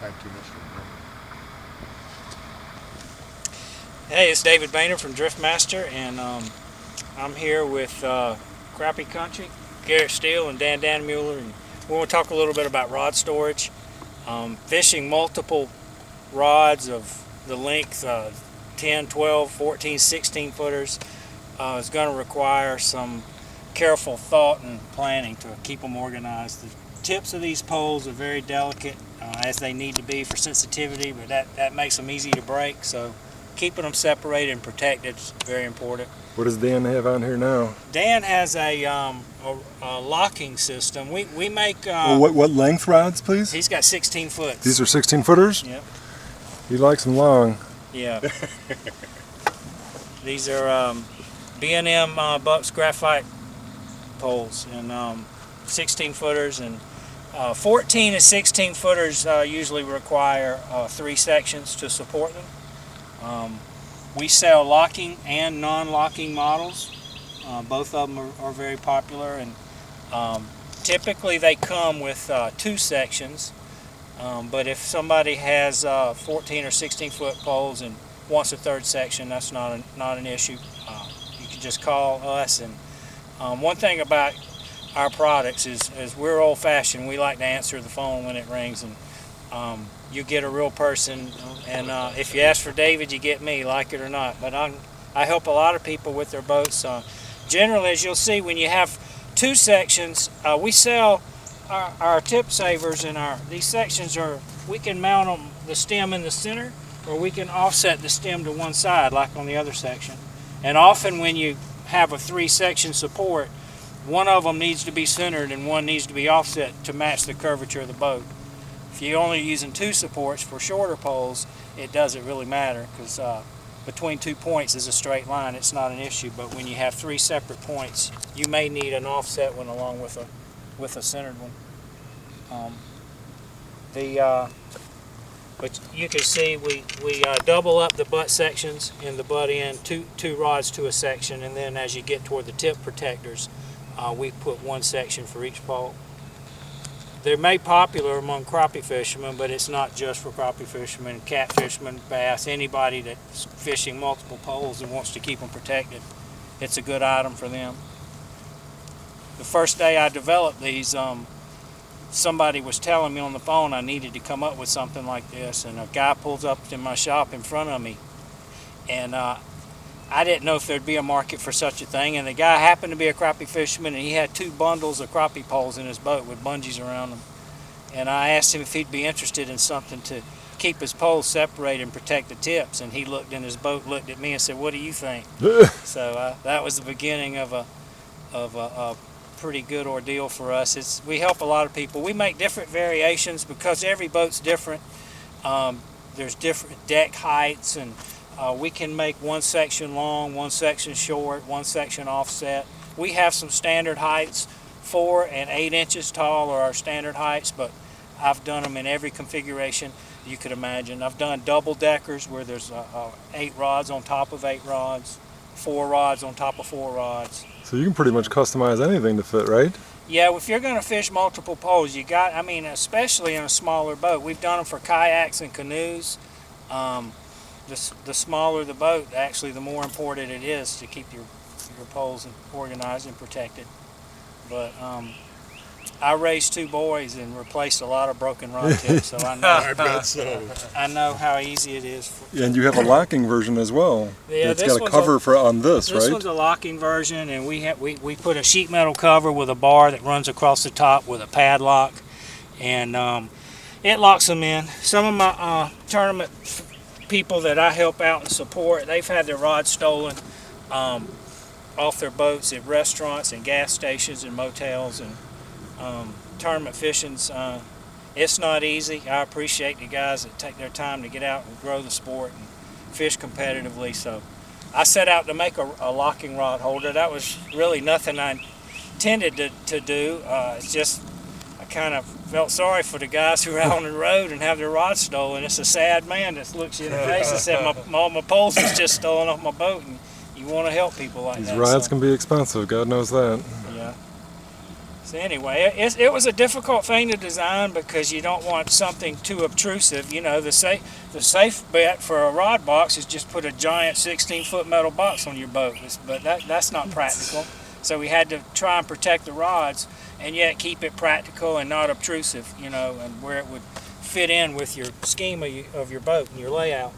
Back to you, Mr. Hey, it's David Baynard from Driftmaster, and I'm here with Crappie Country, Garrett Steele, and Dan Mueller, and we want to talk a little bit about rod storage. Fishing multiple rods of the length 10, 12, 14, 16 footers is going to require some careful thought and planning to keep them organized. The tips of these poles are very delicate, as they need to be for sensitivity, but that makes them easy to break, so keeping them separated and protected is very important. What does Dan have on here now? Dan has a locking system. We make... what length rods, please? He's got 16 foot. These are 16 footers? Yep. He likes them long. Yeah. These are B&M Bucks graphite poles, and 16 footers, and 14 and 16 footers usually require 3 sections to support them. We sell locking and non-locking models. Both of them are very popular, and typically they come with 2 sections, but if somebody has 14 or 16 foot poles and wants a 3rd section, that's not an issue. You can just call us. And one thing about our products is we're old-fashioned. We like to answer the phone when it rings, and you get a real person, and if you ask for David, you get me, like it or not. But I help a lot of people with their boats. Generally, as you'll see, when you have 2 sections, we sell our tip savers, and these sections we can mount them, the stem in the center, or we can offset the stem to one side, like on the other section. And often when you have a 3-section support, one of them needs to be centered and one needs to be offset to match the curvature of the boat. If you're only using 2 supports for shorter poles, it doesn't really matter, because between 2 points is a straight line. It's not an issue. But when you have 3 separate points, you may need an offset one along with a centered one. But you can see we double up the butt sections in the butt end, two rods to a section, and then as you get toward the tip protectors, we put 1 section for each pole. They're made popular among crappie fishermen, but it's not just for crappie fishermen, catfishermen, bass, anybody that's fishing multiple poles and wants to keep them protected. It's a good item for them. The first day I developed these, somebody was telling me on the phone I needed to come up with something like this, and a guy pulls up in my shop in front of me, and I didn't know if there'd be a market for such a thing, and the guy happened to be a crappie fisherman, and he had 2 bundles of crappie poles in his boat with bungees around them. And I asked him if he'd be interested in something to keep his poles separated and protect the tips, and he looked in his boat, looked at me and said, "What do you think?" So that was the beginning of a pretty good ordeal for us. We help a lot of people. We make different variations because every boat's different. There's different deck heights, and we can make 1 section long, 1 section short, 1 section offset. We have some standard heights. 4 and 8 inches tall are our standard heights, but I've done them in every configuration you could imagine. I've done double deckers where there's 8 rods on top of 8 rods, 4 rods on top of 4 rods. So you can pretty much customize anything to fit, right? Yeah, if you're going to fish multiple poles, especially in a smaller boat. We've done them for kayaks and canoes. The smaller the boat, actually, the more important it is to keep your poles organized and protected. But I raised 2 boys and replaced a lot of broken rod tips, so I know. I bet so. I know how easy it is. And you have a locking version as well. Yeah, it's got a cover on this, right? This one's a locking version, and we put a sheet metal cover with a bar that runs across the top with a padlock, and it locks them in. Some of my tournament people that I help out and support, they've had their rods stolen off their boats at restaurants and gas stations and motels, and tournament fishing's it's not easy. I appreciate the guys that take their time to get out and grow the sport and fish competitively, so I set out to make a locking rod holder. That was really nothing I intended to do. It's just I kind of felt sorry for the guys who are out on the road and have their rods stolen. It's a sad man that looks you in the face and said, all my poles was just stolen off my boat, and you want to help people like that. These rods can be expensive, God knows that. Yeah. So anyway, it was a difficult thing to design because you don't want something too obtrusive. You know, the safe bet for a rod box is just put a giant 16-foot metal box on your boat. But that's not practical. So we had to try and protect the rods and yet keep it practical and not obtrusive, you know, and where it would fit in with your scheme of your boat and your layout.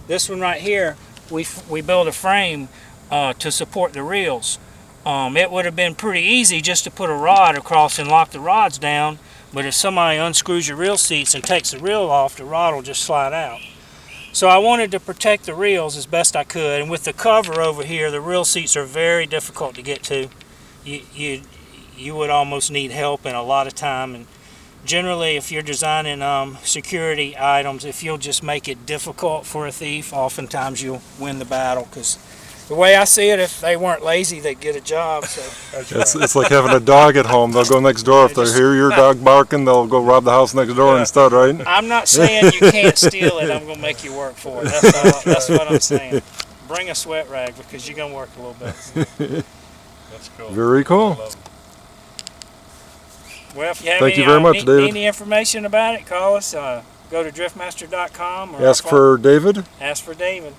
This one right here, we built a frame to support the reels. It would have been pretty easy just to put a rod across and lock the rods down, but if somebody unscrews your reel seats and takes the reel off, the rod will just slide out. So I wanted to protect the reels as best I could, and with the cover over here, the reel seats are very difficult to get to. You would almost need help and a lot of time, and generally if you're designing security items, if you'll just make it difficult for a thief, oftentimes you'll win the battle, because the way I see it, if they weren't lazy, they'd get a job. So It's like having a dog at home. They'll go next door. If they hear your dog barking, they'll go rob the house next door instead, right? I'm not saying you can't steal it. I'm going to make you work for it. That's what I'm saying. Bring a sweat rag because you're going to work a little bit. That's cool. Very cool. Well, if you have Thank you very much, David. any information about it, call us. Go to driftmaster.com. Or Ask for David. Ask for David.